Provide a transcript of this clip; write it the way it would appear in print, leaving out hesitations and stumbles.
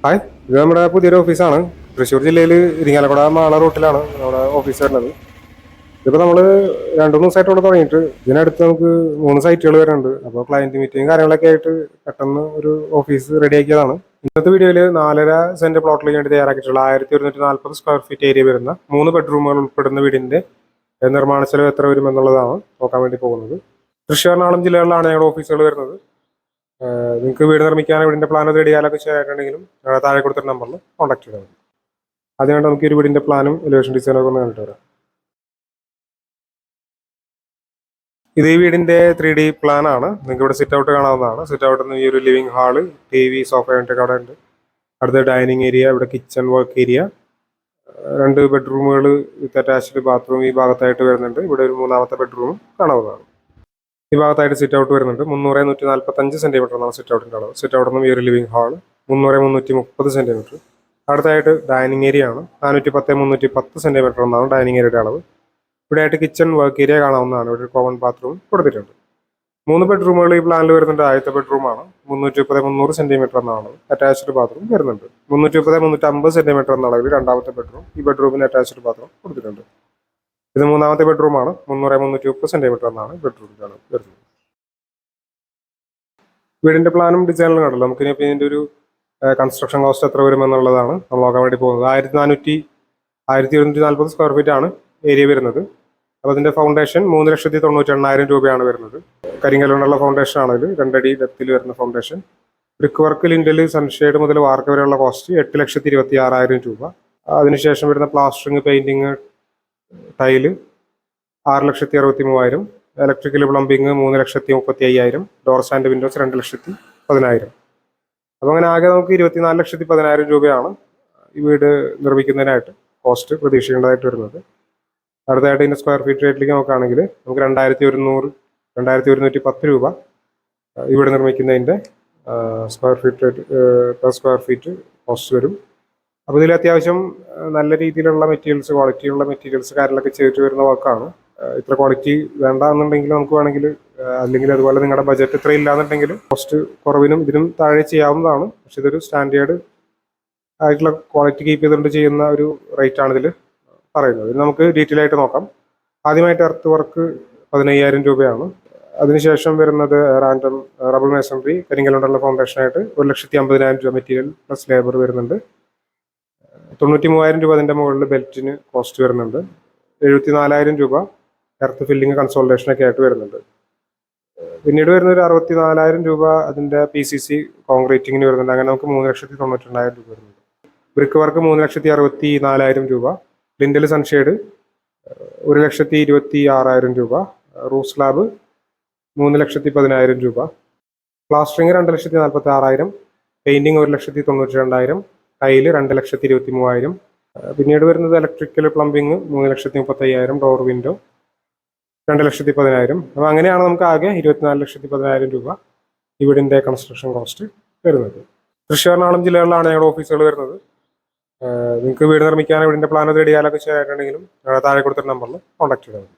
Hi, ഇത് നമ്മുടെ പുതിയൊരു ഓഫീസാണ്. തൃശ്ശൂർ ജില്ലയിൽ ഇരിങ്ങാലക്കുട മാള റൂട്ടിലാണ് നമ്മുടെ ഓഫീസ് വരുന്നത്. ഇതിപ്പോൾ നമ്മൾ രണ്ടു മൂന്ന് ദിവസമായിട്ട് ഇവിടെ തുടങ്ങിയിട്ട് ഇതിനടുത്ത് നമുക്ക് 3 സൈറ്റുകൾ വരുന്നുണ്ട്. അപ്പോൾ ക്ലയന്റ് മീറ്റിംഗ് കാര്യങ്ങളൊക്കെ ആയിട്ട് പെട്ടെന്ന് ഒരു ഓഫീസ് റെഡിയാക്കിയതാണ്. ഇന്നത്തെ വീഡിയോയിൽ 4.5 സെന്റ് പ്ലോട്ടിൽ വേണ്ടി തയ്യാറാക്കിയിട്ടുള്ള 1140 സ്ക്വയർ ഫീറ്റ് ഏരിയ വരുന്ന 3 ബെഡ്റൂമുകൾ ഉൾപ്പെടുന്ന വീടിന്റെ നിർമ്മാണ ചെലവ് എത്ര വരും എന്നുള്ളതാണ് നോക്കാൻ വേണ്ടി പോകുന്നത്. തൃശ്ശൂർ, എറണാകുളം ജില്ലകളിലാണ് ഞങ്ങളുടെ ഓഫീസുകൾ വരുന്നത്. നിങ്ങൾക്ക് വീട് നിർമ്മിക്കാൻ വീടിന്റെ പ്ലാൻ റെഡി ചെയ്യാനൊക്കെ ചെയ്യാനായിട്ടുണ്ടെങ്കിലും താഴെ കൊടുത്ത നമ്പറിൽ കോൺടാക്ട് ചെയ്താൽ മതി. അതുകൊണ്ട് നമുക്ക് ഈ ഒരു വീടിന്റെ പ്ലാനും എലിവേഷൻ ഡിസൈനൊക്കെ ഒന്ന് കണ്ടിട്ട് വരാം. ഇത് ഈ വീടിന്റെ 3D പ്ലാൻ ആണ്. നിങ്ങൾക്ക് ഇവിടെ സിറ്റ് ഔട്ട് കാണാവുന്നതാണ്. സിറ്റ് ഔട്ടിൽ നിന്ന് ഈ ഒരു ലിവിംഗ് ഹാള്, TV, സോഫ ഒക്കെ അവിടെ ഉണ്ട്. അടുത്ത ഡൈനിങ് ഏരിയ, ഇവിടെ കിച്ചൺ വർക്ക് ഏരിയ, 2 ബെഡ്റൂമുകൾ വിത്ത് അറ്റാച്ച്ഡ് ബാത്റൂം ഈ ഭാഗത്തായിട്ട് വരുന്നുണ്ട്. ഇവിടെ ഒരു മൂന്നാമത്തെ ബെഡ്റൂമും കാണാവുന്നതാണ്. ഈ ഭാഗത്തായിട്ട് സിറ്റ് ഔട്ട് വരുന്നുണ്ട്. 300-145 എന്നാണ് സിറ്റ് ഔട്ടിന്റെ അളവ്. സിറ്റ് ഔട്ടിൽ നിന്നും ഈ ഒരു ലിവിംഗ് ഹാള് 300-330 അടുത്തായിട്ട് ഡൈനിങ് ഏരിയ ആണ്. 410-310 എന്നാണ് ഡൈനിങ് ഏരിയയുടെ അളവ്. ഇവിടെ ആയിട്ട് കിച്ചൺ വർക്ക് ഏരിയ കാണാവുന്നതാണ്. ഇവിടെ ഒരു കോമൺ ബാത്റൂം കൊടുത്തിട്ടുണ്ട്. 3 ബെഡ്റൂമുകൾ ഈ പ്ലാനിൽ വരുന്നുണ്ട്. ആദ്യത്തെ ബെഡ്റൂമാണ്. 330-300 എന്നാണ് അറ്റാച്ച്ഡ് ബാത്റൂം വരുന്നുണ്ട്. 330-350 എന്ന അളവിൽ രണ്ടാമത്തെ ബെഡ്റൂം. ഈ ബെഡ്റൂമിന് അറ്റാച്ച്ഡ് ബാത്റൂം കൊടുത്തിട്ടുണ്ട്. ഇത് മൂന്നാമത്തെ ബെഡ്റൂമാണ്. 300-330 എന്നാണ് ബെഡ്റൂമിന്റെ അളവ് വരുന്നത്. വീടിന്റെ പ്ലാനും ഡിസൈനിലും കണ്ടല്ലോ. നമുക്കിനി ഇതിന്റെ ഒരു കൺസ്ട്രക്ഷൻ കോസ്റ്റ് എത്ര വരുമെന്നുള്ളതാണ് നമ്മൾ നോക്കാൻ വേണ്ടി പോകുന്നത്. 1140 സ്ക്വയർ ഫീറ്റ് ആണ് ഏരിയ വരുന്നത്. അപ്പോൾ അതിന്റെ ഫൗണ്ടേഷൻ 3,98,000 രൂപയാണ് വരുന്നത്. കരിങ്കല്ലുകൊണ്ടുള്ള ഫൗണ്ടേഷൻ ആണ് ഇത്. 2 അടി ഡെപ്തിൽ വരുന്ന foundation. Brick work, lintel, sunshade മുതൽ വാർക്ക് വരെയുള്ള കോസ്റ്റ് 8,26,000 രൂപ. അതിനുശേഷം വരുന്ന plastering, painting, tile 6,63,000. Electrical plumbing 3,35,000. Door stand Windows 2,10,000. അപ്പോൾ അങ്ങനെ ആകെ നമുക്ക് 24,10,000 രൂപയാണ് ഈ വീട് നിർമ്മിക്കുന്നതിനായിട്ട് കോസ്റ്റ് പ്രതീക്ഷിക്കേണ്ടതായിട്ട് വരുന്നത്. അടുത്തായിട്ട് ഇതിന്റെ സ്ക്വയർ ഫീറ്റ് റേറ്റിലേക്ക് നോക്കുകയാണെങ്കിൽ നമുക്ക് 2,110 രൂപ ഈ വീട് നിർമ്മിക്കുന്നതിന്റെ square feet rate per square feet cost വരും. അപ്പോൾ ഇതിൽ അത്യാവശ്യം നല്ല രീതിയിലുള്ള മെറ്റീരിയൽസ്, ക്വാളിറ്റിയുള്ള മെറ്റീരിയൽസ് കാര്യങ്ങളൊക്കെ ചെയ്തിട്ട് വരുന്ന വർക്കാണ്. ഇത്ര ക്വാളിറ്റി വേണ്ട എന്നുണ്ടെങ്കിൽ നമുക്ക് വേണമെങ്കിൽ, അല്ലെങ്കിൽ അതുപോലെ നിങ്ങളുടെ ബജറ്റ് ഇത്ര ഇല്ലാന്നുണ്ടെങ്കിൽ കോസ്റ്റ് കുറവിനും ഇതിനും താഴെ ചെയ്യാവുന്നതാണ്. പക്ഷെ ഇതൊരു സ്റ്റാൻഡേർഡ് ആയിട്ടുള്ള ക്വാളിറ്റി കീപ്പ് ചെയ്തുകൊണ്ട് ചെയ്യുന്ന ഒരു റേറ്റ് ആണ് ഇതിൽ പറയുന്നത്. ഇത് നമുക്ക് ഡീറ്റെയിൽ ആയിട്ട് നോക്കാം. ആദ്യമായിട്ട് എർത്ത് വർക്ക് 15,000 രൂപയാണ്. അതിനുശേഷം വരുന്നത് റാൻഡം റബിൾ മേസൺറി, കരിങ്കല്ലുകൊണ്ടുള്ള ഫൗണ്ടേഷനായിട്ട് 1,50,000 രൂപ മെറ്റീരിയൽ പ്ലസ് ലേബർ വരുന്നുണ്ട്. 93,000 രൂപ അതിൻ്റെ മുകളിൽ ബെൽറ്റിന് കോസ്റ്റ് വരുന്നുണ്ട്. 74,000 രൂപ എർത്ത് ഫില്ലിങ് കൺസോൾട്ടേഷനൊക്കെ ആയിട്ട് വരുന്നുണ്ട്. പിന്നീട് വരുന്ന ഒരു 64,000 രൂപ അതിൻ്റെ PCC കോൺക്രീറ്റിങ്ങിന് വരുന്നുണ്ട്. അങ്ങനെ നമുക്ക് 3,92,000 രൂപ വരുന്നുണ്ട്. ബ്രിക്ക് വർക്ക് 3,64,000 രൂപ. ലിൻഡൽ സൺഷെയ്ഡ് 1,26,000 രൂപ. റൂഫ് സ്ലാബ് 3,10,000 രൂപ. പ്ലാസ്റ്ററിങ് 2,46,000. പെയിന്റിങ് 1,92,000. ടൈല് 2,23,000. പിന്നീട് വരുന്നത് ഇലക്ട്രിക്കൽ പ്ലംബിങ് 3,35,000. Door window 2,10,000. അപ്പോൾ അങ്ങനെയാണ് നമുക്ക് ആകെ 24,10,000 രൂപ ഇവിടിൻ്റെ കൺസ്ട്രക്ഷൻ കോസ്റ്റ് വരുന്നത്. തൃശ്ശൂർ, എറണാകുളം ജില്ലകളിലാണ് ഞങ്ങളുടെ ഓഫീസുകൾ വരുന്നത്. നിങ്ങൾക്ക് വീട് നിർമ്മിക്കാൻ വീടിൻ്റെ പ്ലാൻ റെഡി ചെയ്യാനൊക്കെ ചെയ്യാനായിട്ടുണ്ടെങ്കിലും താഴെ കൊടുത്ത നമ്പറിൽ കോൺടാക്ട് ചെയ്താൽ മതി.